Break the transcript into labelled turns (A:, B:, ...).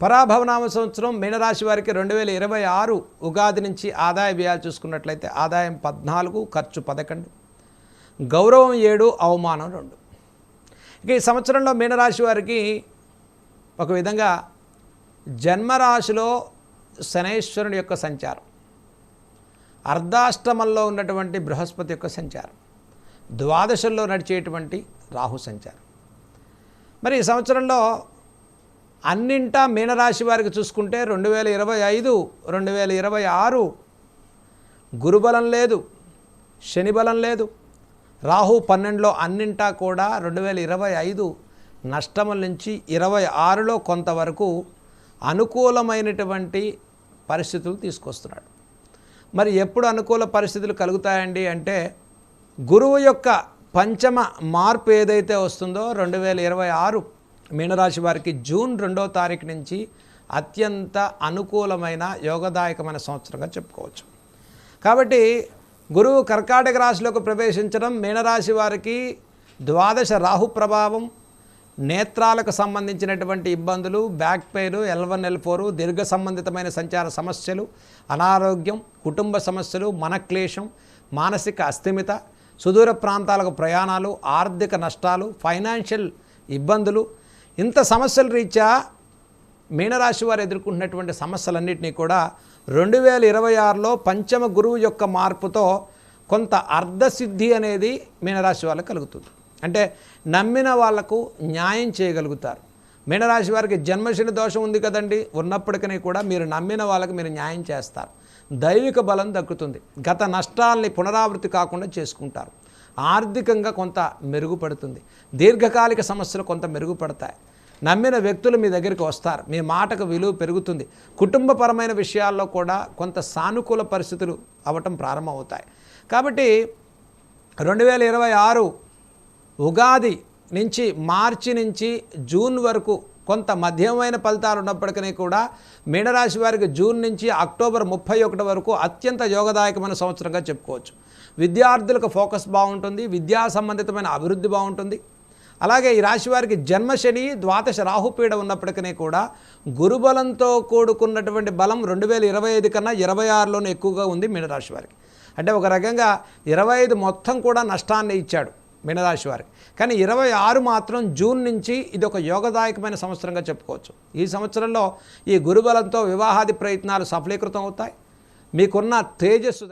A: పరాభవనామ సంవత్సరం మీనరాశి వారికి 2026 ఉగాది నుంచి ఆదాయ వ్యయాలు చూసుకున్నట్లయితే ఆదాయం 14, ఖర్చు 11, గౌరవం 7, అవమానం 2. ఇక ఈ సంవత్సరంలో మీనరాశి వారికి ఒక విధంగా జన్మరాశిలో శనైశ్వరుని యొక్క సంచారం, అర్ధాష్టమంలో ఉన్నటువంటి బృహస్పతి యొక్క సంచారం, ద్వాదశంలో నడిచేటువంటి రాహు సంచారం. మరి ఈ సంవత్సరంలో అన్నింటా మీనరాశి వారికి చూసుకుంటే 2025, 2026 గురుబలం లేదు, శని బలం లేదు, రాహు 12లో అన్నింటా కూడా 2025 నష్టముల నుంచి 26లో కొంతవరకు అనుకూలమైనటువంటి పరిస్థితులు తీసుకొస్తున్నాడు. మరి ఎప్పుడు అనుకూల పరిస్థితులు కలుగుతాయండి అంటే గురువు యొక్క పంచమ మార్పు ఏదైతే వస్తుందో 2026 మీనరాశి వారికి జూన్ 2వ తారీఖు నుంచి అత్యంత అనుకూలమైన యోగదాయకమైన సంవత్సరంగా చెప్పుకోవచ్చు. కాబట్టి గురువు కర్కాటక రాశిలోకి ప్రవేశించడం మీనరాశి వారికి ద్వాదశ రాహు ప్రభావం, నేత్రాలకు సంబంధించినటువంటి ఇబ్బందులు, బ్యాక్ పెయిన్, L1, L4, దీర్ఘ సంబంధితమైన సంచార సమస్యలు, అనారోగ్యం, కుటుంబ సమస్యలు, మనక్లేశం, మానసిక అస్థిమిత, సుదూర ప్రాంతాలకు ప్రయాణాలు, ఆర్థిక నష్టాలు, ఫైనాన్షియల్ ఇబ్బందులు, ఇంత సమస్యల రీత్యా మీనరాశి వారు ఎదుర్కొంటున్నటువంటి సమస్యలన్నింటినీ కూడా 2026లో పంచమ గురువు యొక్క మార్పుతో కొంత అర్ధసిద్ధి అనేది మీనరాశి వాళ్ళకి కలుగుతుంది. అంటే నమ్మిన వాళ్లకు న్యాయం చేయగలుగుతారు. మీనరాశి వారికి జన్మశని దోషం ఉంది కదండి, ఉన్నప్పటికీ కూడా మీరు నమ్మిన వాళ్ళకి మీరు న్యాయం చేస్తారు. దైవిక బలం దక్కుతుంది. గత నష్టాలని పునరావృత్తి కాకుండా చేసుకుంటారు. ఆర్థికంగా కొంత మెరుగుపడుతుంది. దీర్ఘకాలిక సమస్యలు కొంత మెరుగుపడతాయి. నమ్మిన వ్యక్తులు మీ దగ్గరికి వస్తారు. మీ మాటకు విలువ పెరుగుతుంది. కుటుంబపరమైన విషయాల్లో కూడా కొంత సానుకూల పరిస్థితులు అవ్వటం ప్రారంభమవుతాయి. కాబట్టి 2026 ఉగాది నుంచి మార్చి నుంచి జూన్ వరకు కొంత మధ్యమైన ఫలితాలు ఉన్నప్పటికీ కూడా మీనరాశి వారికి జూన్ నుంచి అక్టోబర్ 31 వరకు అత్యంత యోగదాయకమైన సంవత్సరంగా చెప్పుకోవచ్చు. విద్యార్థులకు ఫోకస్ బాగుంటుంది. విద్యా సంబంధితమైన అభివృద్ధి బాగుంటుంది. అలాగే ఈ రాశి వారికి జన్మశని, ద్వాదశ రాహుపీడ ఉన్నప్పటికీ కూడా గురుబలంతో కూడుకున్నటువంటి బలం 2025 కన్నా 26లోనే ఎక్కువగా ఉంది మీనరాశి వారికి. అంటే ఒక రకంగా 25 మొత్తం కూడా నష్టాన్ని ఇచ్చాడు మీనరాశి వారికి. కానీ 26 మాత్రం జూన్ నుంచి ఇది ఒక యోగదాయకమైన సంవత్సరంగా చెప్పుకోవచ్చు. ఈ సంవత్సరంలో ఈ గురుబలంతో వివాహాది ప్రయత్నాలు సఫలీకృతం అవుతాయి. మీకున్న తేజస్సు